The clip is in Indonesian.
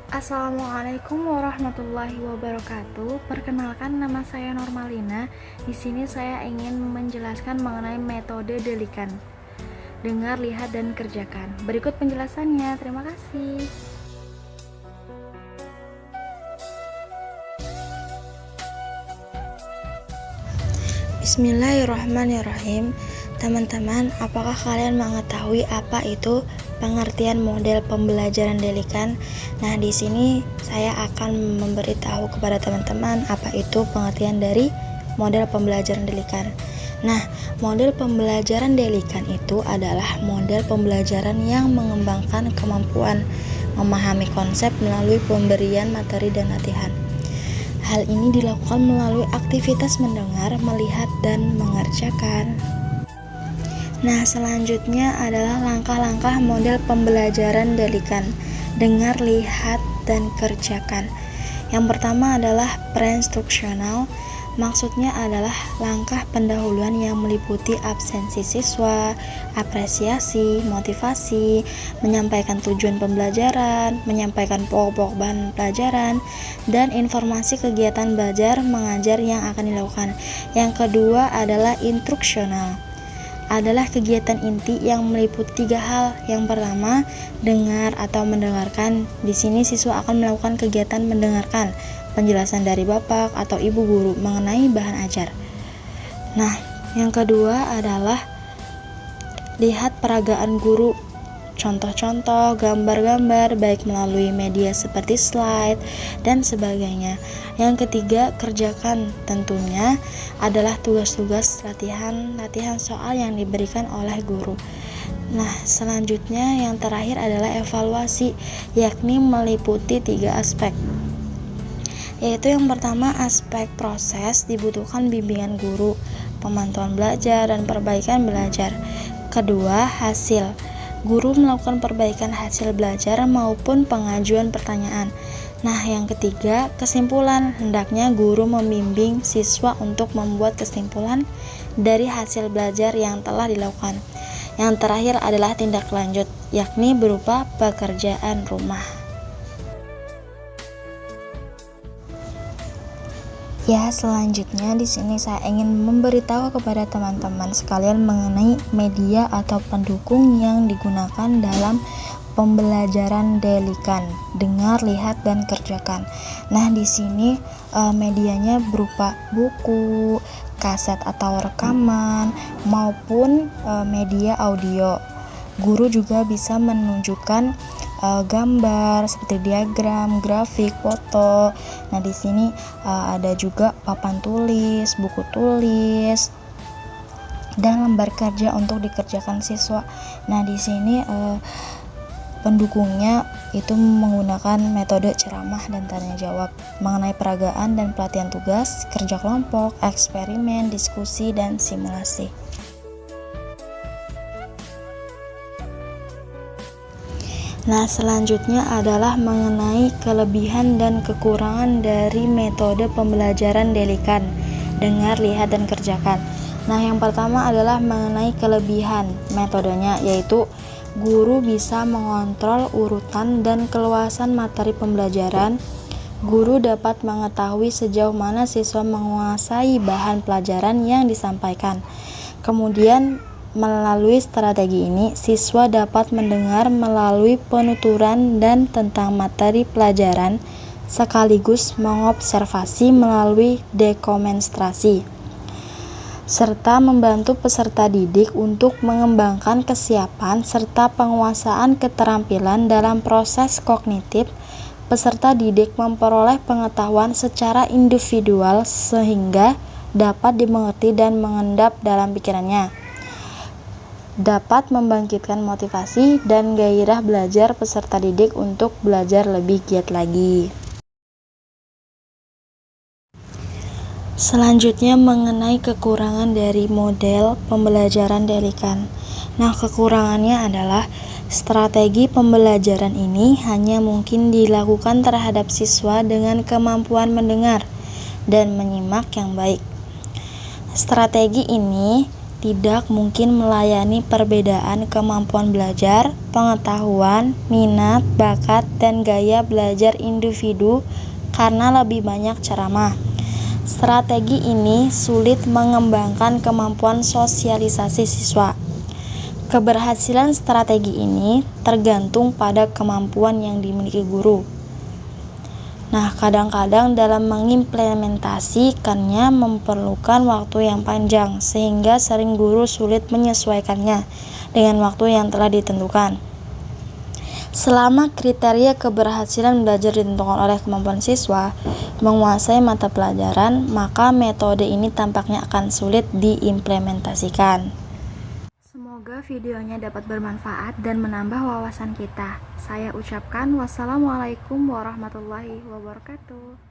Assalamualaikum warahmatullahi wabarakatuh. Perkenalkan, nama saya Normalina. Di sini saya ingin menjelaskan mengenai metode Delikan. Dengar, lihat, dan kerjakan. Berikut penjelasannya. Terima kasih. Bismillahirrahmanirrahim. Teman-teman, apakah kalian mengetahui apa itu pengertian model pembelajaran Delikan? Nah, di sini saya akan memberitahu kepada teman-teman apa itu pengertian dari model pembelajaran Delikan. Nah, model pembelajaran Delikan itu adalah model pembelajaran yang mengembangkan kemampuan memahami konsep melalui pemberian materi dan latihan. Hal ini dilakukan melalui aktivitas mendengar, melihat, dan mengerjakan. Nah, selanjutnya adalah langkah-langkah model pembelajaran Delikan. Dengar, lihat, dan kerjakan. Yang pertama adalah pre-instruksional. Maksudnya adalah langkah pendahuluan yang meliputi absensi siswa, apresiasi, motivasi, menyampaikan tujuan pembelajaran, menyampaikan pokok-pokok bahan pelajaran, dan informasi kegiatan belajar mengajar yang akan dilakukan. Yang kedua adalah instruksional. Adalah kegiatan inti yang meliputi 3 hal. Yang pertama, dengar atau mendengarkan. Di sini siswa akan melakukan kegiatan mendengarkan penjelasan dari bapak atau ibu guru mengenai bahan ajar. Nah, yang kedua adalah lihat peragaan guru. Contoh-contoh, gambar-gambar baik melalui media seperti slide dan sebagainya. Yang ketiga, kerjakan. Tentunya adalah tugas-tugas latihan soal yang diberikan oleh guru. Nah, selanjutnya yang terakhir adalah evaluasi, yakni meliputi 3 aspek. Yaitu yang pertama, aspek proses, dibutuhkan bimbingan guru, pemantauan belajar, dan perbaikan belajar. Kedua, hasil. Guru melakukan perbaikan hasil belajar maupun pengajuan pertanyaan. Nah, yang ketiga, kesimpulan. Hendaknya guru membimbing siswa untuk membuat kesimpulan dari hasil belajar yang telah dilakukan. Yang terakhir adalah tindak lanjut, yakni berupa pekerjaan rumah. Ya, selanjutnya di sini saya ingin memberitahu kepada teman-teman sekalian mengenai media atau pendukung yang digunakan dalam pembelajaran Delikan. Dengar, lihat, dan kerjakan. Nah, di sini medianya berupa buku, kaset atau rekaman, maupun media audio. Guru juga bisa menunjukkan gambar seperti diagram, grafik, foto. Nah, di sini ada juga papan tulis, buku tulis, dan lembar kerja untuk dikerjakan siswa. Nah, di sini pendukungnya itu menggunakan metode ceramah dan tanya jawab mengenai peragaan dan pelatihan tugas, kerja kelompok, eksperimen, diskusi, dan simulasi. Nah, selanjutnya adalah mengenai kelebihan dan kekurangan dari metode pembelajaran Delikan. Dengar, lihat, dan kerjakan. Nah, yang pertama adalah mengenai kelebihan metodenya, yaitu guru bisa mengontrol urutan dan keluasan materi pembelajaran. Guru dapat mengetahui sejauh mana siswa menguasai bahan pelajaran yang disampaikan. Kemudian, melalui strategi ini, siswa dapat mendengar melalui penuturan dan tentang materi pelajaran, sekaligus mengobservasi melalui demonstrasi, serta membantu peserta didik untuk mengembangkan kesiapan serta penguasaan keterampilan dalam proses kognitif. Peserta didik memperoleh pengetahuan secara individual sehingga dapat dimengerti dan mengendap dalam pikirannya. Dapat membangkitkan motivasi dan gairah belajar peserta didik untuk belajar lebih giat lagi. Selanjutnya mengenai kekurangan dari model pembelajaran Delikan. Nah, kekurangannya adalah strategi pembelajaran ini hanya mungkin dilakukan terhadap siswa dengan kemampuan mendengar dan menyimak yang baik. Strategi ini tidak mungkin melayani perbedaan kemampuan belajar, pengetahuan, minat, bakat, dan gaya belajar individu karena lebih banyak ceramah. Strategi ini sulit mengembangkan kemampuan sosialisasi siswa. Keberhasilan strategi ini tergantung pada kemampuan yang dimiliki guru. Nah, kadang-kadang dalam mengimplementasikannya memerlukan waktu yang panjang, sehingga sering guru sulit menyesuaikannya dengan waktu yang telah ditentukan. Selama kriteria keberhasilan belajar ditentukan oleh kemampuan siswa menguasai mata pelajaran, maka metode ini tampaknya akan sulit diimplementasikan. Semoga videonya dapat bermanfaat dan menambah wawasan kita. Saya ucapkan wassalamualaikum warahmatullahi wabarakatuh.